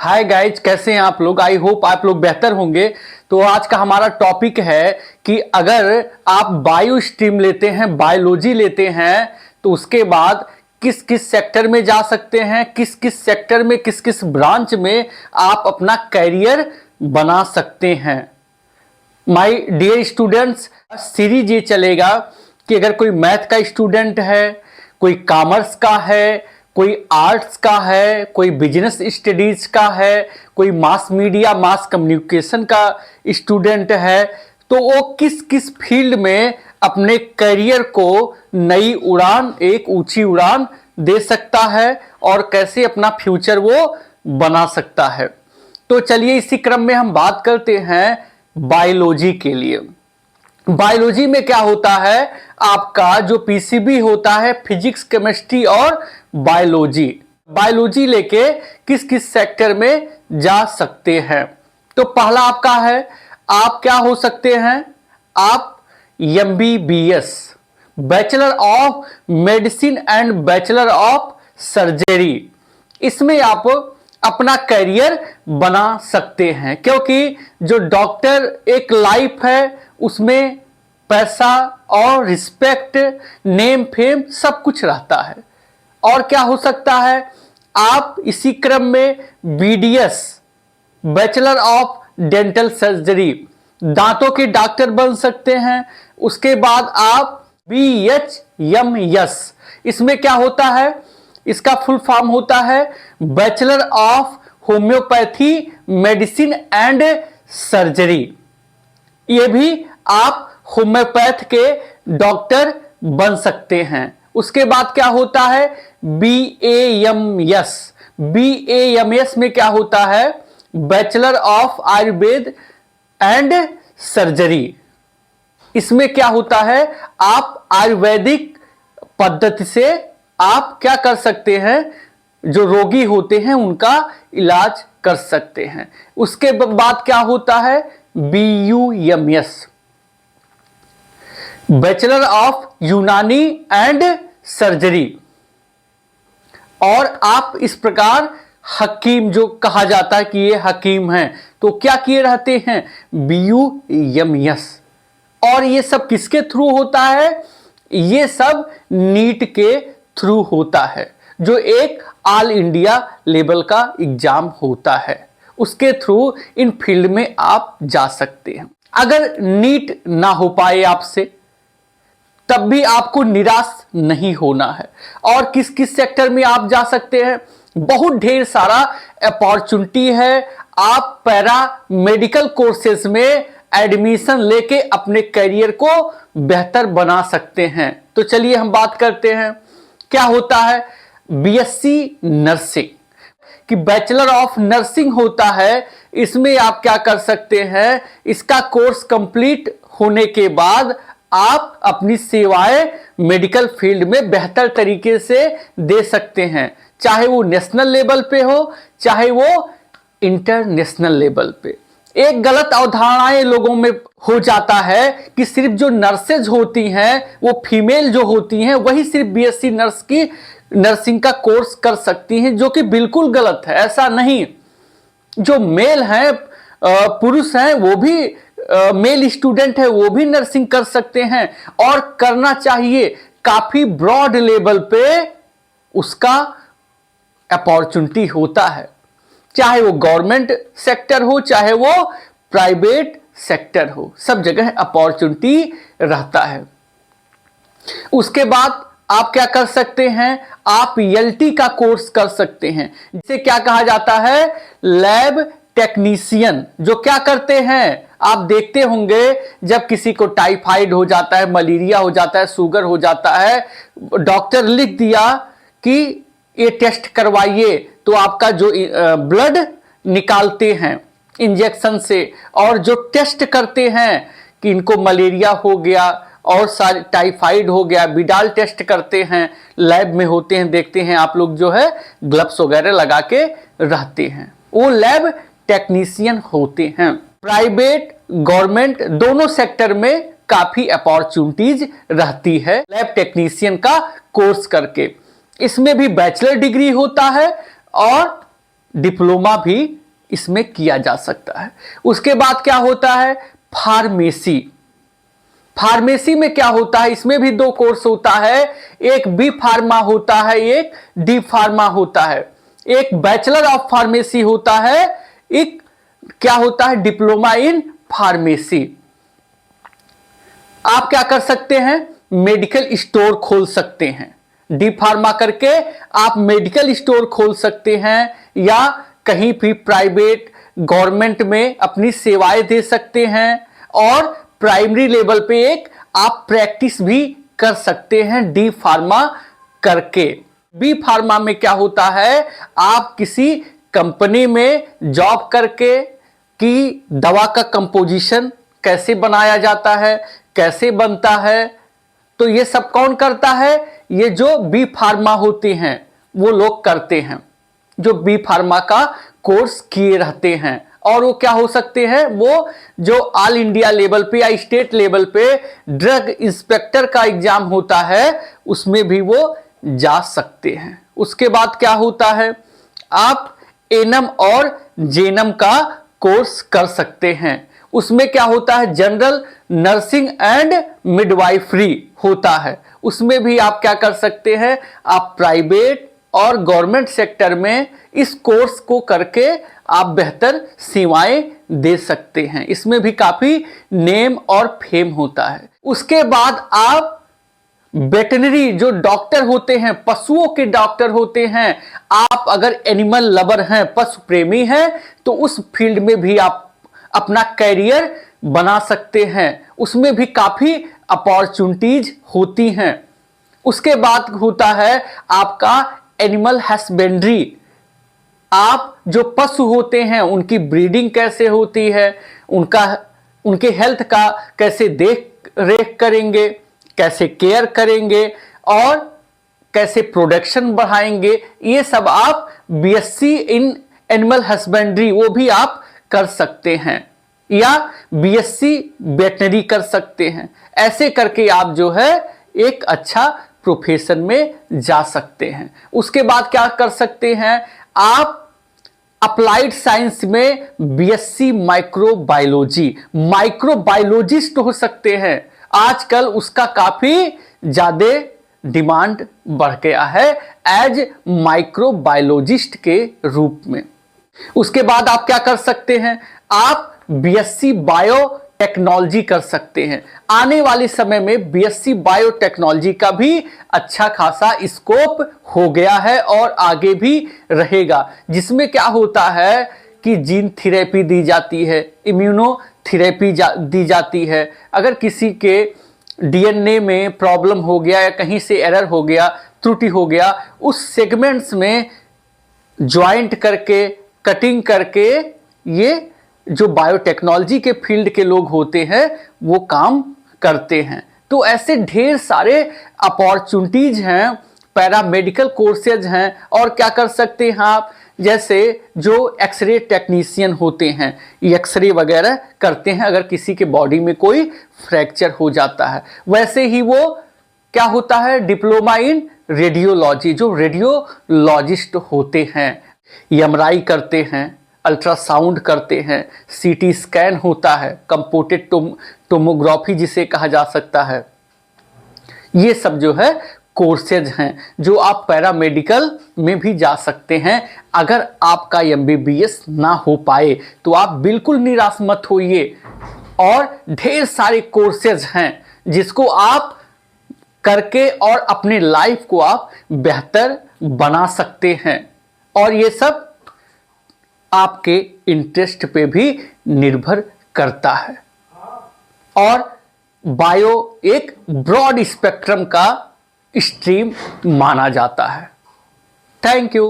Hi guys, कैसे हैं आप लोग। आई होप आप लोग बेहतर होंगे। तो आज का हमारा टॉपिक है कि अगर आप बायो स्ट्रीम लेते हैं, बायोलॉजी लेते हैं, तो उसके बाद किस किस सेक्टर में जा सकते हैं, किस किस सेक्टर में, किस किस ब्रांच में आप अपना करियर बना सकते हैं। माय डियर स्टूडेंट्स, सीरीज ये चलेगा कि अगर कोई मैथ का स्टूडेंट है, कोई कॉमर्स का है, कोई आर्ट्स का है, कोई बिजनेस स्टडीज का है, कोई मास मीडिया मास कम्युनिकेशन का स्टूडेंट है, तो वो किस किस फील्ड में अपने करियर को नई उड़ान, एक ऊंची उड़ान दे सकता है और कैसे अपना फ्यूचर वो बना सकता है। तो चलिए इसी क्रम में हम बात करते हैं बायोलॉजी के लिए। बायोलॉजी में क्या होता है, आपका जो पीसीबी होता है, फिजिक्स, केमिस्ट्री और बायोलॉजी। बायोलॉजी लेके किस किस सेक्टर में जा सकते हैं। तो पहला आपका है, आप क्या हो सकते हैं, आप MBBS, bachelor of medicine and bachelor of surgery, इसमें आप अपना करियर बना सकते हैं। क्योंकि जो डॉक्टर एक लाइफ है, उसमें पैसा और रिस्पेक्ट, नेम फेम सब कुछ रहता है। और क्या हो सकता है, आप इसी क्रम में BDS, bachelor of dental surgery, दांतों के डॉक्टर बन सकते हैं। उसके बाद आप बीएचएमएस, इसमें क्या होता है, इसका फुल फॉर्म होता है bachelor of homeopathy medicine and surgery. ये भी आप होम्योपैथ के डॉक्टर बन सकते हैं। उसके बाद क्या होता है, बीएएमएस। बीएएमएस में क्या होता है, bachelor of Ayurveda and surgery. इसमें क्या होता है, आप आयुर्वेदिक पद्धति से आप क्या कर सकते हैं, जो रोगी होते हैं उनका इलाज कर सकते हैं। उसके बाद क्या होता है, बीयूएमएस, बैचलर ऑफ यूनानी एंड सर्जरी। और आप इस प्रकार हकीम, जो कहा जाता है कि ये हकीम हैं, तो क्या किए रहते हैं, बीयूएमएस। और ये सब किसके थ्रू होता है, ये सब नीट के थ्रू होता है, जो एक ऑल इंडिया लेवल का एग्जाम होता है। उसके थ्रू इन फील्ड में आप जा सकते हैं। अगर नीट ना हो पाए आपसे, तब भी आपको निराश नहीं होना है। और किस किस सेक्टर में आप जा सकते हैं, बहुत ढेर सारा अपॉर्चुनिटी है। आप पैरा मेडिकल कोर्सेज में एडमिशन लेके अपने करियर को बेहतर बना सकते हैं। तो चलिए हम बात करते हैं, क्या होता है बीएससी नर्सिंग, कि बैचलर ऑफ नर्सिंग होता है। इसमें आप क्या कर सकते हैं, इसका कोर्स कंप्लीट होने के बाद आप अपनी सेवाएं मेडिकल फील्ड में बेहतर तरीके से दे सकते हैं, चाहे वो नेशनल लेवल पे हो, चाहे वो इंटरनेशनल लेवल पे। एक गलत अवधारणाएं लोगों में हो जाता है कि सिर्फ जो नर्सेज होती हैं, वो फीमेल जो होती हैं, वही सिर्फ बीएससी नर्सिंग का कोर्स कर सकती हैं, जो कि बिल्कुल गलत है। ऐसा नहीं, जो मेल हैं, पुरुष हैं, वो भी मेल स्टूडेंट है, वो भी नर्सिंग कर सकते हैं और करना चाहिए। काफी ब्रॉड लेवल पे उसका अपॉर्चुनिटी होता है, चाहे वो गवर्नमेंट सेक्टर हो, चाहे वो प्राइवेट सेक्टर हो, सब जगह अपॉर्चुनिटी रहता है। उसके बाद आप क्या कर सकते हैं, आप एलटी का कोर्स कर सकते हैं, जिसे क्या कहा जाता है, लैब टेक्नीशियन। जो क्या करते हैं, आप देखते होंगे जब किसी को टाइफाइड हो जाता है, मलेरिया हो जाता है, शुगर हो जाता है, डॉक्टर लिख दिया कि ये टेस्ट करवाइए, तो आपका जो ब्लड निकालते हैं इंजेक्शन से, और जो टेस्ट करते हैं कि इनको मलेरिया हो गया और सारे टाइफाइड हो गया, विडाल टेस्ट करते हैं, लैब में होते हैं, देखते हैं आप लोग जो है ग्लव्स वगैरह लगा के रहते हैं, वो लैब टेक्नीशियन होते हैं। प्राइवेट गवर्नमेंट दोनों सेक्टर में काफी अपॉर्चुनिटीज रहती है लैब टेक्नीशियन का कोर्स करके। इसमें भी बैचलर डिग्री होता है और डिप्लोमा भी इसमें किया जा सकता है। उसके बाद क्या होता है, फार्मेसी। फार्मेसी में क्या होता है, इसमें भी 2 कोर्स होता है, एक बी फार्मा होता है, एक डी फार्मा होता है। एक बैचलर ऑफ फार्मेसी होता है, एक क्या होता है, डिप्लोमा इन फार्मेसी। आप क्या कर सकते हैं, मेडिकल स्टोर खोल सकते हैं। डी फार्मा करके आप मेडिकल स्टोर खोल सकते हैं, या कहीं भी प्राइवेट गवर्नमेंट में अपनी सेवाएं दे सकते हैं, और प्राइमरी लेवल पे एक आप प्रैक्टिस भी कर सकते हैं डी फार्मा करके। बी फार्मा में क्या होता है, आप किसी कंपनी में जॉब करके कि दवा का कंपोजिशन कैसे बनाया जाता है, कैसे बनता है, तो ये सब कौन करता है, ये जो बी फार्मा होते हैं वो लोग करते हैं, जो बी फार्मा का कोर्स किए रहते हैं। और वो क्या हो सकते हैं, वो जो ऑल इंडिया लेवल पे या स्टेट लेवल पे ड्रग इंस्पेक्टर का एग्जाम होता है उसमें भी वो जा सकते हैं। उसके बाद क्या होता है, आप एनएम और जेएनएम का कोर्स कर सकते हैं। उसमें क्या होता है, जनरल नर्सिंग एंड मिडवाइफरी होता है। उसमें भी आप क्या कर सकते हैं, आप प्राइवेट और गवर्नमेंट सेक्टर में इस कोर्स को करके आप बेहतर सेवाएं दे सकते हैं। इसमें भी काफी नेम और फेम होता है। उसके बाद आप वेटनरी जो डॉक्टर होते हैं, पशुओं के डॉक्टर होते हैं, आप अगर एनिमल लवर हैं, पशु प्रेमी हैं, तो उस फील्ड में भी आप अपना कैरियर बना सकते हैं। उसमें भी काफी अपॉर्चुनिटीज होती हैं। उसके बाद होता है आपका एनिमल हस्बेंड्री। आप जो पशु होते हैं उनकी ब्रीडिंग कैसे होती है, उनके हेल्थ का कैसे देख रेख करेंगे, कैसे केयर करेंगे और कैसे प्रोडक्शन बढ़ाएंगे, ये सब आप बीएससी इन एनिमल हस्बेंड्री वो भी आप कर सकते हैं, या बीएससी वेटनरी कर सकते हैं। ऐसे करके आप जो है एक अच्छा प्रोफेशन में जा सकते हैं। उसके बाद क्या कर सकते हैं, आप अप्लाइड साइंस में बीएससी माइक्रोबायोलॉजी, माइक्रोबायोलॉजिस्ट हो सकते हैं। आजकल उसका काफी ज्यादा डिमांड बढ़ गया है एज माइक्रोबायोलॉजिस्ट के रूप में। उसके बाद आप क्या कर सकते हैं, आप बीएससी बायोटेक्नोलॉजी कर सकते हैं। आने वाले समय में बीएससी बायोटेक्नोलॉजी का भी अच्छा खासा स्कोप हो गया है और आगे भी रहेगा, जिसमें क्या होता है कि जीन थेरेपी दी जाती है, इम्यूनोथेरेपी दी जाती है। अगर किसी के डीएनए में प्रॉब्लम हो गया या कहीं से एरर हो गया, त्रुटि हो गया, उस सेगमेंट्स में ज्वाइंट करके, कटिंग करके, ये जो बायोटेक्नोलॉजी के फील्ड के लोग होते हैं वो काम करते हैं। तो ऐसे ढेर सारे अपॉर्चुनिटीज हैं, पैरामेडिकल कोर्सेज हैं। और क्या कर सकते हैं आप, जैसे जो एक्सरे टेक्नीशियन होते हैं, एक्सरे वगैरह करते हैं अगर किसी के बॉडी में कोई फ्रैक्चर हो जाता है। वैसे ही वो क्या होता है, डिप्लोमा इन रेडियोलॉजी, जो रेडियोलॉजिस्ट होते हैं, एमआरआई करते हैं, अल्ट्रासाउंड करते हैं, सीटी स्कैन होता है, कंप्यूटेड टोमोग्राफी जिसे कहा जा सकता है। ये सब जो है कोर्सेज हैं जो आप पैरामेडिकल में भी जा सकते हैं। अगर आपका एमबीबीएस ना हो पाए तो आप बिल्कुल निराश मत होइए, और ढेर सारे कोर्सेज हैं जिसको आप करके और अपने लाइफ को आप बेहतर बना सकते हैं। और ये सब आपके इंटरेस्ट पे भी निर्भर करता है। और बायो एक ब्रॉड स्पेक्ट्रम का स्ट्रीम माना जाता है। Thank you.